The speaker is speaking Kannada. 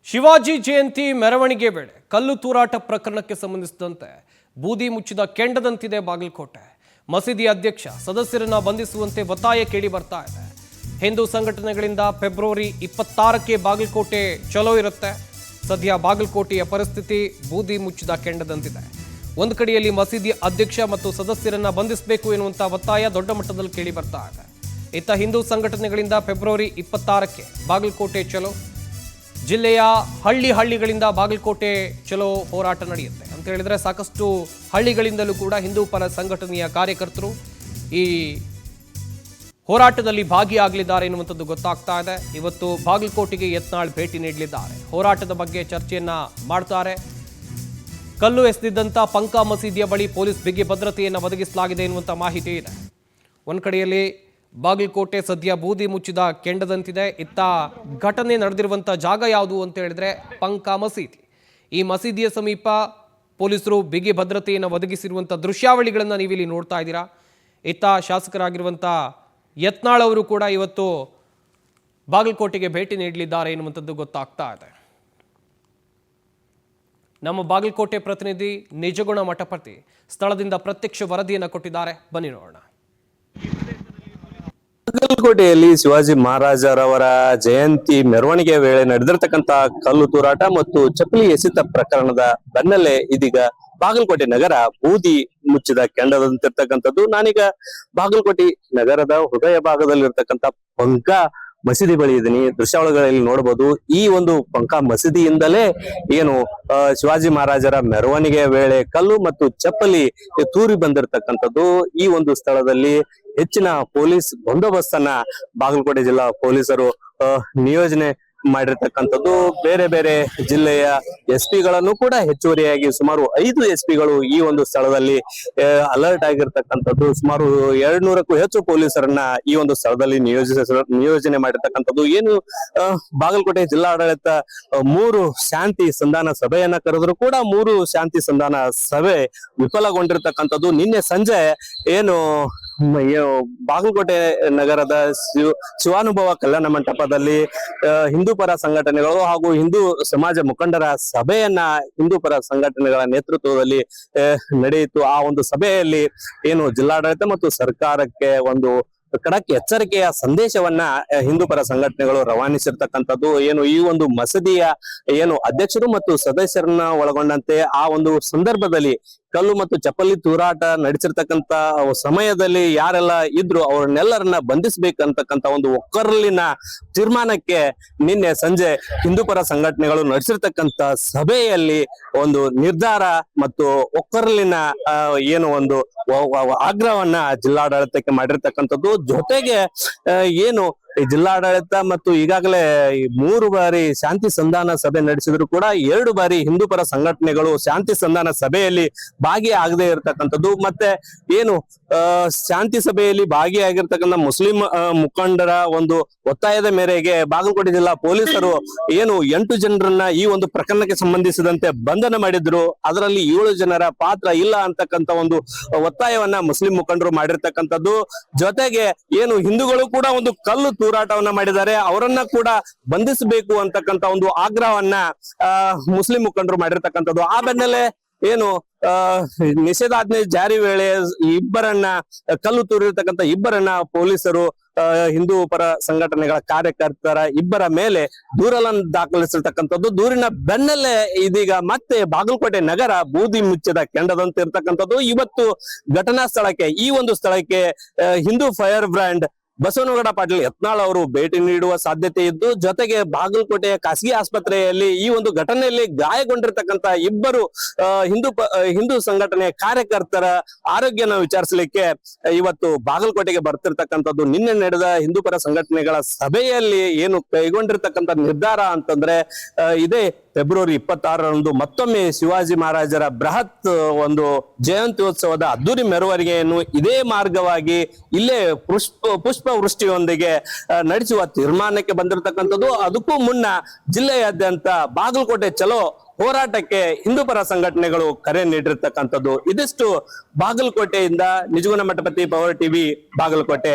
ಶಿವಾಜಿ ಜಯಂತಿ ಮೆರವಣಿಗೆ ವೇಳೆ ಕಲ್ಲು ತೂರಾಟ ಪ್ರಕರಣಕ್ಕೆ ಸಂಬಂಧಿಸಿದಂತೆ ಬೂದಿ ಮುಚ್ಚಿದ ಕೆಂಡದಂತಿದೆ ಬಾಗಲಕೋಟೆ. ಮಸೀದಿ ಅಧ್ಯಕ್ಷ ಸದಸ್ಯರನ್ನ ಬಂಧಿಸುವಂತೆ ಒತ್ತಾಯ ಕೇಳಿ ಬರ್ತಾ ಇದೆ. ಹಿಂದೂ ಸಂಘಟನೆಗಳಿಂದ ಫೆಬ್ರವರಿ 26ಕ್ಕೆ ಬಾಗಲಕೋಟೆ ಚಲೋ ಇರುತ್ತೆ. ಸದ್ಯ ಬಾಗಲಕೋಟೆಯ ಪರಿಸ್ಥಿತಿ ಬೂದಿ ಮುಚ್ಚಿದ ಕೆಂಡದಂತಿದೆ. ಒಂದು ಕಡೆಯಲ್ಲಿ ಮಸೀದಿ ಅಧ್ಯಕ್ಷ ಮತ್ತು ಸದಸ್ಯರನ್ನ ಬಂಧಿಸಬೇಕು ಎನ್ನುವಂತ ಒತ್ತಾಯ ದೊಡ್ಡ ಮಟ್ಟದಲ್ಲಿ ಕೇಳಿ ಬರ್ತಾ ಇದೆ. ಇತ್ತ ಹಿಂದೂ ಸಂಘಟನೆಗಳಿಂದ ಫೆಬ್ರವರಿ 26ಕ್ಕೆ ಬಾಗಲಕೋಟೆ ಚಲೋ. ಜಿಲ್ಲೆಯ ಹಳ್ಳಿಗಳಿಂದ ಬಾಗಲಕೋಟೆ ಚಲೋ ಹೋರಾಟ ನಡೆಯುತ್ತೆ ಅಂತ ಹೇಳಿದ್ರೆ ಸಾಕಷ್ಟು ಹಳ್ಳಿಗಳಿಂದಲೂ ಕೂಡ ಹಿಂದೂ ಪರ ಸಂಘಟನೆಯ ಕಾರ್ಯಕರ್ತರು ಈ ಹೋರಾಟದಲ್ಲಿ ಭಾಗಿಯಾಗಲಿದ್ದಾರೆ ಎನ್ನುವಂಥದ್ದು ಗೊತ್ತಾಗ್ತಾ ಇದೆ. ಇವತ್ತು ಬಾಗಲಕೋಟೆಗೆ ಯತ್ನಾಳ್ ಭೇಟಿ ನೀಡಲಿದ್ದಾರೆ. ಹೋರಾಟದ ಬಗ್ಗೆ ಚರ್ಚೆಯನ್ನ ಮಾಡ್ತಾರೆ. ಕಲ್ಲು ಎಸೆದಿದ್ದಂಥ ಪಂಕಾ ಮಸೀದಿಯ ಬಳಿ ಪೊಲೀಸ್ ಬಿಗಿ ಭದ್ರತೆಯನ್ನು ಒದಗಿಸಲಾಗಿದೆ ಎನ್ನುವಂಥ ಮಾಹಿತಿ ಇದೆ. ಒಂದು ಕಡೆಯಲ್ಲಿ ಬಾಗಲಕೋಟೆ ಸದ್ಯ ಬೂದಿ ಮುಚ್ಚಿದ ಕೆಂಡದಂತಿದೆ. ಇತ್ತ ಘಟನೆ ನಡೆದಿರುವಂಥ ಜಾಗ ಯಾವುದು ಅಂತ ಹೇಳಿದ್ರೆ ಪಂಕಾ ಮಸೀದಿ. ಈ ಮಸೀದಿಯ ಸಮೀಪ ಪೊಲೀಸರು ಬಿಗಿ ಭದ್ರತೆಯನ್ನು ಒದಗಿಸಿರುವಂಥ ದೃಶ್ಯಾವಳಿಗಳನ್ನು ನೀವಿಲ್ಲಿ ನೋಡ್ತಾ ಇದ್ದೀರಾ. ಇತ್ತ ಶಾಸಕರಾಗಿರುವಂಥ ಯತ್ನಾಳ್ ಅವರು ಕೂಡ ಇವತ್ತು ಬಾಗಲಕೋಟೆಗೆ ಭೇಟಿ ನೀಡಲಿದ್ದಾರೆ ಎನ್ನುವಂಥದ್ದು ಗೊತ್ತಾಗ್ತಾ ಇದೆ. ನಮ್ಮ ಬಾಗಲಕೋಟೆ ಪ್ರತಿನಿಧಿ ನಿಜಗುಣ ಮಠಪತಿ ಸ್ಥಳದಿಂದ ಪ್ರತ್ಯಕ್ಷ ವರದಿಯನ್ನು ಕೊಟ್ಟಿದ್ದಾರೆ. ಬನ್ನಿ ನೋಡೋಣ. ಬಾಗಲಕೋಟೆಯಲ್ಲಿ ಶಿವಾಜಿ ಮಹಾರಾಜರವರ ಜಯಂತಿ ಮೆರವಣಿಗೆ ವೇಳೆ ನಡೆದಿರ್ತಕ್ಕಂತ ಕಲ್ಲು ತೂರಾಟ ಮತ್ತು ಚಪ್ಪಲಿ ಎಸೆತ ಪ್ರಕರಣದ ಬೆನ್ನಲ್ಲೇ ಇದೀಗ ಬಾಗಲಕೋಟೆ ನಗರ ಬೂದಿ ಮುಚ್ಚಿದ ಕೆಂಡದಂತಿರ್ತಕ್ಕಂಥದ್ದು. ನಾನೀಗ ಬಾಗಲಕೋಟೆ ನಗರದ ಹೃದಯ ಭಾಗದಲ್ಲಿರ್ತಕ್ಕಂಥ ಪಂಕಾ ಮಸೀದಿ ಬಳಿ ಇದೀನಿ. ದೃಶ್ಯಾವಳಿಗಳಲ್ಲಿ ನೋಡಬಹುದು. ಈ ಒಂದು ಪಂಕಾ ಮಸೀದಿಯಿಂದಲೇ ಏನು ಶಿವಾಜಿ ಮಹಾರಾಜರ ಮೆರವಣಿಗೆ ವೇಳೆ ಕಲ್ಲು ಮತ್ತು ಚಪ್ಪಲಿ ತೂರಿ ಬಂದಿರತಕ್ಕಂಥದ್ದು. ಈ ಒಂದು ಸ್ಥಳದಲ್ಲಿ ಹೆಚ್ಚಿನ ಪೊಲೀಸ್ ಬಂದೋಬಸ್ತನ್ನ ಬಾಗಲಕೋಟೆ ಜಿಲ್ಲಾ ಪೊಲೀಸರು ನಿಯೋಜನೆ ಮಾಡಿರ್ತಕ್ಕಂಥದ್ದು. ಬೇರೆ ಬೇರೆ ಜಿಲ್ಲೆಯ ಎಸ್ಪಿಗಳನ್ನು ಕೂಡ ಹೆಚ್ಚುವರಿಯಾಗಿ ಸುಮಾರು 5 ಎಸ್ಪಿಗಳು ಈ ಒಂದು ಸ್ಥಳದಲ್ಲಿ ಅಲರ್ಟ್ ಆಗಿರ್ತಕ್ಕಂಥದ್ದು. ಸುಮಾರು 200ಕ್ಕೂ ಹೆಚ್ಚು ಪೊಲೀಸರನ್ನ ಈ ಒಂದು ಸ್ಥಳದಲ್ಲಿ ನಿಯೋಜನೆ ಮಾಡಿರ್ತಕ್ಕಂಥದ್ದು. ಏನು ಬಾಗಲಕೋಟೆ ಜಿಲ್ಲಾಡಳಿತ 3 ಶಾಂತಿ ಸಂಧಾನ ಸಭೆಯನ್ನ ಕರೆದ್ರು ಕೂಡ 3 ಶಾಂತಿ ಸಂಧಾನ ಸಭೆ ವಿಫಲಗೊಂಡಿರ್ತಕ್ಕಂಥದ್ದು. ನಿನ್ನೆ ಸಂಜೆ ಏನು ಬಾಗಲಕೋಟೆ ನಗರದ ಶಿವಾನುಭವ ಕಲ್ಯಾಣ ಮಂಟಪದಲ್ಲಿ ಹಿಂದೂ ಪರ ಸಂಘಟನೆಗಳು ಹಾಗೂ ಹಿಂದೂ ಸಮಾಜ ಮುಖಂಡರ ಸಭೆಯನ್ನ ಹಿಂದೂ ಪರ ಸಂಘಟನೆಗಳ ನೇತೃತ್ವದಲ್ಲಿ ನಡೆಯಿತು. ಆ ಒಂದು ಸಭೆಯಲ್ಲಿ ಏನು ಜಿಲ್ಲಾಡಳಿತ ಮತ್ತು ಸರ್ಕಾರಕ್ಕೆ ಒಂದು ಖಡಕ್ ಎಚ್ಚರಿಕೆಯ ಸಂದೇಶವನ್ನ ಹಿಂದೂ ಪರ ಸಂಘಟನೆಗಳು ರವಾನಿಸಿರ್ತಕ್ಕಂಥದ್ದು. ಏನು ಈ ಒಂದು ಮಸೀದಿಯ ಏನು ಅಧ್ಯಕ್ಷರು ಮತ್ತು ಸದಸ್ಯರನ್ನ ಒಳಗೊಂಡಂತೆ ಆ ಒಂದು ಸಂದರ್ಭದಲ್ಲಿ ಕಲ್ಲು ಮತ್ತು ಚಪ್ಪಲಿ ತೂರಾಟ ನಡೆಸಿರ್ತಕ್ಕಂತ ಸಮಯದಲ್ಲಿ ಯಾರೆಲ್ಲ ಇದ್ರು ಅವ್ರನ್ನೆಲ್ಲರನ್ನ ಬಂಧಿಸಬೇಕಂತಕ್ಕಂತ ಒಂದು ಒಕ್ಕರಲಿನ ತೀರ್ಮಾನಕ್ಕೆ ನಿನ್ನೆ ಸಂಜೆ ಹಿಂದೂ ಪರ ಸಂಘಟನೆಗಳು ನಡೆಸಿರ್ತಕ್ಕಂತ ಸಭೆಯಲ್ಲಿ ಒಂದು ನಿರ್ಧಾರ ಮತ್ತು ಒಕ್ಕರಲಿನ ಏನು ಒಂದು ಆಗ್ರಹವನ್ನ ಜಿಲ್ಲಾಡಳಿತಕ್ಕೆ ಮಾಡಿರ್ತಕ್ಕಂಥದ್ದು. ಜೊತೆಗೆ ಏನು ಜಿಲ್ಲಾಡಳಿತ ಮತ್ತು ಈಗಾಗಲೇ 3 ಬಾರಿ ಶಾಂತಿ ಸಂಧಾನ ಸಭೆ ನಡೆಸಿದ್ರು ಕೂಡ 2 ಬಾರಿ ಹಿಂದೂ ಪರ ಸಂಘಟನೆಗಳು ಶಾಂತಿ ಸಂಧಾನ ಸಭೆಯಲ್ಲಿ ಭಾಗಿಯಾಗದೇ ಇರತಕ್ಕಂಥದ್ದು. ಮತ್ತೆ ಏನು ಶಾಂತಿ ಸಭೆಯಲ್ಲಿ ಭಾಗಿಯಾಗಿರ್ತಕ್ಕಂಥ ಮುಸ್ಲಿಂ ಮುಖಂಡರ ಒಂದು ಒತ್ತಾಯದ ಮೇರೆಗೆ ಬಾಗಲಕೋಟೆ ಜಿಲ್ಲಾ ಪೊಲೀಸರು ಏನು 8 ಜನರನ್ನ ಈ ಒಂದು ಪ್ರಕರಣಕ್ಕೆ ಸಂಬಂಧಿಸಿದಂತೆ ಬಂಧನ ಮಾಡಿದ್ರು. ಅದರಲ್ಲಿ 7 ಜನರ ಪಾತ್ರ ಇಲ್ಲ ಅಂತಕ್ಕಂಥ ಒಂದು ಒತ್ತಾಯವನ್ನ ಮುಸ್ಲಿಂ ಮುಖಂಡರು ಮಾಡಿರ್ತಕ್ಕಂಥದ್ದು. ಜೊತೆಗೆ ಏನು ಹಿಂದೂಗಳು ಕೂಡ ಒಂದು ಕಲ್ಲು ತೂರಾಟವನ್ನ ಮಾಡಿದ್ದಾರೆ, ಅವರನ್ನ ಕೂಡ ಬಂಧಿಸಬೇಕು ಅಂತಕ್ಕಂಥ ಒಂದು ಆಗ್ರಹವನ್ನ ಮುಸ್ಲಿಂ ಮುಖಂಡರು ಮಾಡಿರ್ತಕ್ಕಂಥದ್ದು. ಆ ಬೆನ್ನಲ್ಲೇ ಏನು ನಿಷೇಧಾಜ್ಞೆ ಜಾರಿ ವೇಳೆ ಇಬ್ಬರನ್ನ ಕಲ್ಲು ತೂರಿರ್ತಕ್ಕಂಥ ಇಬ್ಬರನ್ನ ಪೊಲೀಸರು ಹಿಂದೂ ಪರ ಸಂಘಟನೆಗಳ ಕಾರ್ಯಕರ್ತರ ಇಬ್ಬರ ಮೇಲೆ ದೂರನ್ನು ದಾಖಲಿಸಿರ್ತಕ್ಕಂಥದ್ದು. ದೂರಿನ ಬೆನ್ನಲ್ಲೇ ಇದೀಗ ಮತ್ತೆ ಬಾಗಲಕೋಟೆ ನಗರ ಬೂದಿ ಮುಚ್ಚಿದ ಕೆಂಡದಂತೆ ಇರ್ತಕ್ಕಂಥದ್ದು. ಇವತ್ತು ಘಟನಾ ಸ್ಥಳಕ್ಕೆ ಈ ಒಂದು ಸ್ಥಳಕ್ಕೆ ಹಿಂದೂ ಫೈರ್ ಬ್ರ್ಯಾಂಡ್ ಬಸವನಗೌಡ ಪಾಟೀಲ್ ಯತ್ನಾಳ್ ಅವರು ಭೇಟಿ ನೀಡುವ ಸಾಧ್ಯತೆ ಇದ್ದು, ಜೊತೆಗೆ ಬಾಗಲಕೋಟೆಯ ಖಾಸಗಿ ಆಸ್ಪತ್ರೆಯಲ್ಲಿ ಈ ಒಂದು ಘಟನೆಯಲ್ಲಿ ಗಾಯಗೊಂಡಿರ್ತಕ್ಕಂಥ ಇಬ್ಬರು ಹಿಂದೂ ಸಂಘಟನೆಯ ಕಾರ್ಯಕರ್ತರ ಆರೋಗ್ಯನ ವಿಚಾರಿಸಲಿಕ್ಕೆ ಇವತ್ತು ಬಾಗಲಕೋಟೆಗೆ ಬರ್ತಿರ್ತಕ್ಕಂಥದ್ದು. ನಿನ್ನೆ ನಡೆದ ಹಿಂದೂ ಪರ ಸಂಘಟನೆಗಳ ಸಭೆಯಲ್ಲಿ ಏನು ಕೈಗೊಂಡಿರ್ತಕ್ಕಂಥ ನಿರ್ಧಾರ ಅಂತಂದ್ರೆ ಇದೇ ಫೆಬ್ರವರಿ 26ರಂದು ಮತ್ತೊಮ್ಮೆ ಶಿವಾಜಿ ಮಹಾರಾಜರ ಬೃಹತ್ ಒಂದು ಜಯಂತ್ಯೋತ್ಸವದ ಅದ್ದೂರಿ ಮೆರವಣಿಗೆಯನ್ನು ಇದೇ ಮಾರ್ಗವಾಗಿ ಇಲ್ಲೇ ಪುಷ್ಪ ವೃಷ್ಟಿಯೊಂದಿಗೆ ನಡೆಸುವ ತೀರ್ಮಾನಕ್ಕೆ ಬಂದಿರತಕ್ಕಂಥದ್ದು. ಅದಕ್ಕೂ ಮುನ್ನ ಜಿಲ್ಲೆಯಾದ್ಯಂತ ಬಾಗಲಕೋಟೆ ಚಲೋ ಹೋರಾಟಕ್ಕೆ ಹಿಂದೂ ಪರ ಸಂಘಟನೆಗಳು ಕರೆ ನೀಡಿರ್ತಕ್ಕಂಥದ್ದು. ಇದಿಷ್ಟು ಬಾಗಲಕೋಟೆಯಿಂದ ನಿಜಗುಣ ಮಠಪತಿ ಪವರ್ ಟಿವಿ ಬಾಗಲಕೋಟೆ.